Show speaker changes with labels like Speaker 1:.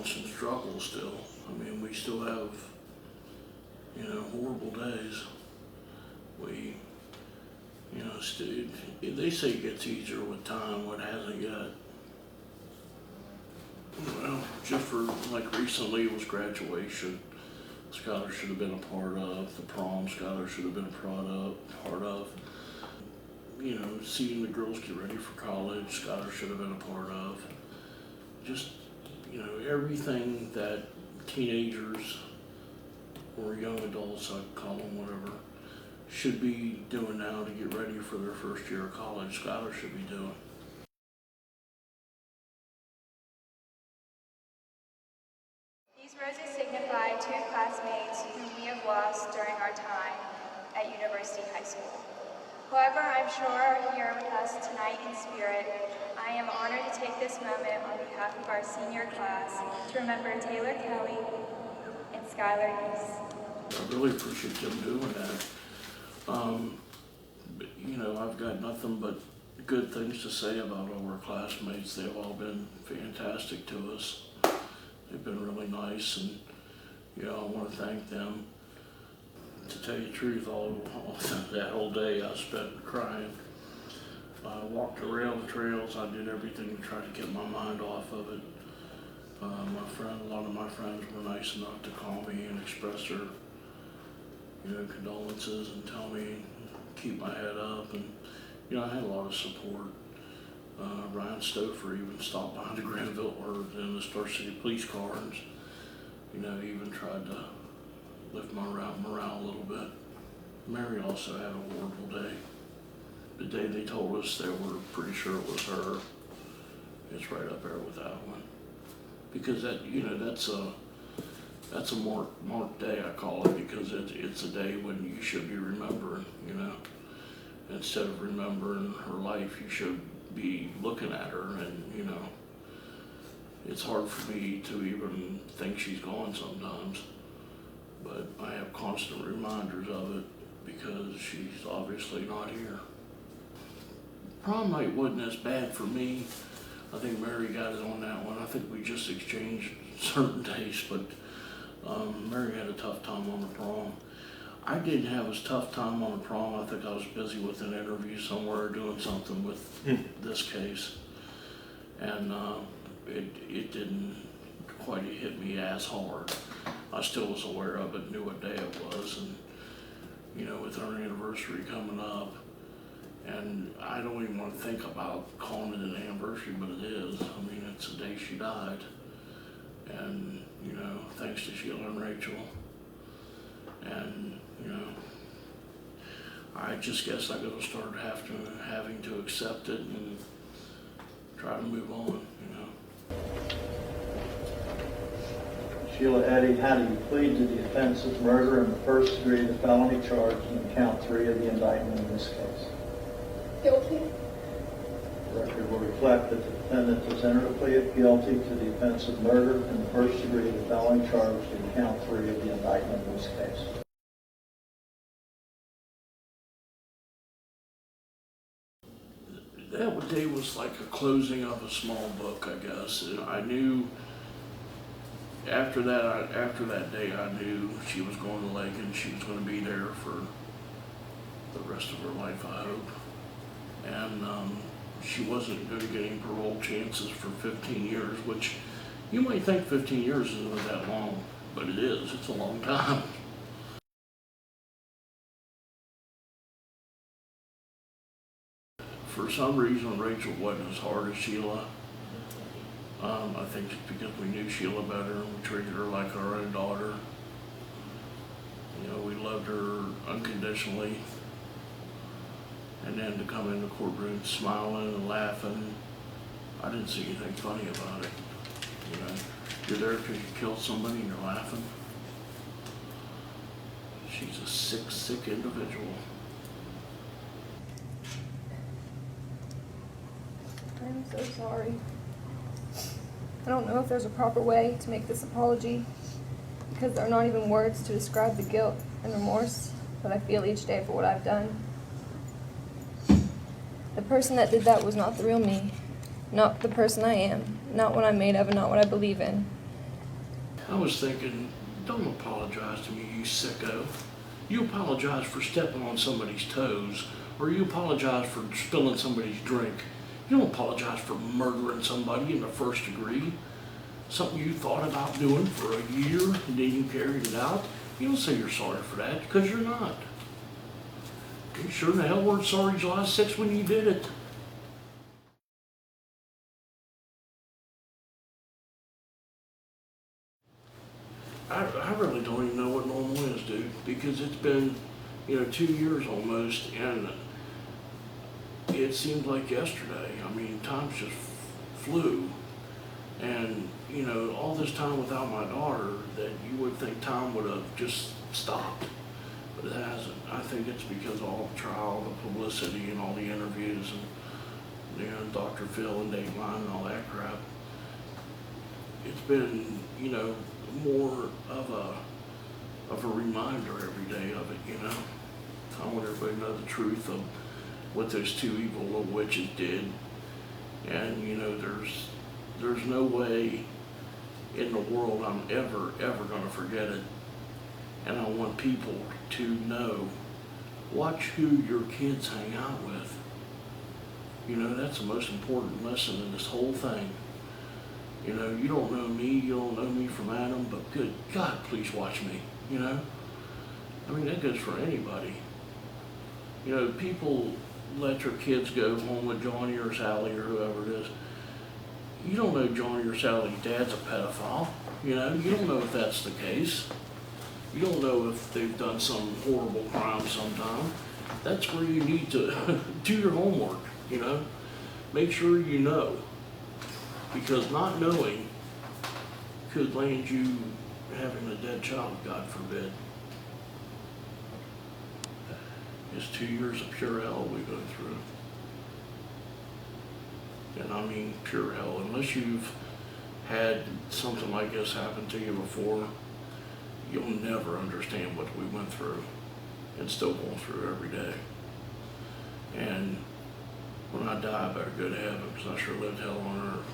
Speaker 1: constant struggle still. I mean, we still have, horrible days. We, they say it gets easier with time, what hasn't yet. Well, just for, like, recently it was graduation. Skylar should have been a part of. The prom, Skylar should have been a part of. Seeing the girls get ready for college, Skylar should have been a part of. Just, everything that teenagers or young adults, I call them, whatever, should be doing now to get ready for their first year of college, Skylar should be doing.
Speaker 2: These roses signify two classmates whom we have lost during our time at University High School. However, I'm sure are here with us tonight in spirit. I am honored to take this moment on behalf of our senior class to remember Taylor Kelly and Skylar Neese.
Speaker 1: I really appreciate them doing that. I've got nothing but good things to say about all our classmates. They've all been fantastic to us. They've been really nice, and I want to thank them. To tell you the truth, all that whole day I spent crying. I walked around the trails. I did everything to try to get my mind off of it. A lot of my friends were nice enough to call me and express their, condolences and tell me to keep my head up. And I had a lot of support. Ryan Stouffer even stopped by the Granville or in the Star City police car and, even tried to lift my morale a little bit. Mary also had a horrible day. The day they told us they were pretty sure it was her, it's right up there with that one. Because that's a marked day, I call it, because it's a day when you should be remembering, Instead of remembering her life, you should be looking at her, and it's hard for me to even think she's gone sometimes, but I have constant reminders of it because she's obviously not here. Prom night wasn't as bad for me. I think Mary got it on that one. I think we just exchanged certain days, but Mary had a tough time on the prom. I didn't have as tough time on the prom. I think I was busy with an interview somewhere doing something with this case. And it didn't quite hit me as hard. I still was aware of it, knew what day it was, and with our anniversary coming up, and I don't even want to think about calling it an anniversary, but it is. I mean, it's the day she died. And, thanks to Sheila and Rachel. And, I just guess I gotta start having to accept it and try to move on,
Speaker 3: Sheila Eddy, how do you plead to the offense of murder in the first degree of the felony charge in count 3 of the indictment in this case?
Speaker 2: Guilty.
Speaker 3: The record will reflect that the defendant has entered a plea of guilty to the offense of murder in the first degree of the felony charge in count 3 of the indictment in this case.
Speaker 1: That day was like a closing of a small book, I guess. And I knew after that day, I knew she was going to Lake and she was going to be there for the rest of her life, I hope. And she wasn't going to get any parole chances for 15 years, which you might think 15 years isn't that long, but it is. It's a long time. For some reason, Rachel wasn't as hard as Sheila. I think it's because we knew Sheila better and we treated her like our own daughter. We loved her unconditionally. And then to come in the courtroom smiling and laughing, I didn't see anything funny about it. You're there because you killed somebody and you're laughing. She's a sick individual.
Speaker 4: I'm so sorry. I don't know if there's a proper way to make this apology because there are not even words to describe the guilt and remorse that I feel each day for what I've done. The person that did that was not the real me, not the person I am, not what I'm made of, and not what I believe in.
Speaker 1: I was thinking, don't apologize to me, you sicko. You apologize for stepping on somebody's toes, or you apologize for spilling somebody's drink. You don't apologize for murdering somebody in the first degree. Something you thought about doing for a year and then you carried it out. You don't say you're sorry for that, because you're not. You sure in the hell weren't sorry July 6th when you did it. I really don't even know what normal is, dude, because it's been, 2 years almost, and it seems like yesterday. I mean, time just flew. And, all this time without my daughter, that you would think time would have just stopped, but it hasn't. I think it's because of all the trial, the publicity, and all the interviews, and, Dr. Phil and Dateline and all that crap. It's been, more of a reminder every day of it, I want everybody to know the truth of what those two evil little witches did. And, there's no way in the world I'm ever gonna forget it. And I want people to know, watch who your kids hang out with. That's the most important lesson in this whole thing. You don't know me, you don't know me from Adam, but good God, please watch me, I mean, that goes for anybody. People let their kids go home with Johnny or Sally or whoever it is. You don't know Johnny or Sally's dad's a pedophile, you don't know if that's the case. You don't know if they've done some horrible crime sometime. That's where you need to do your homework, Make sure you know. Because not knowing could land you having a dead child, God forbid. It's 2 years of pure hell we go through. And I mean pure hell. Unless you've had something like this happen to you before, you'll never understand what we went through and still going through every day. And when I die, I better go to heaven, because I sure lived hell on earth.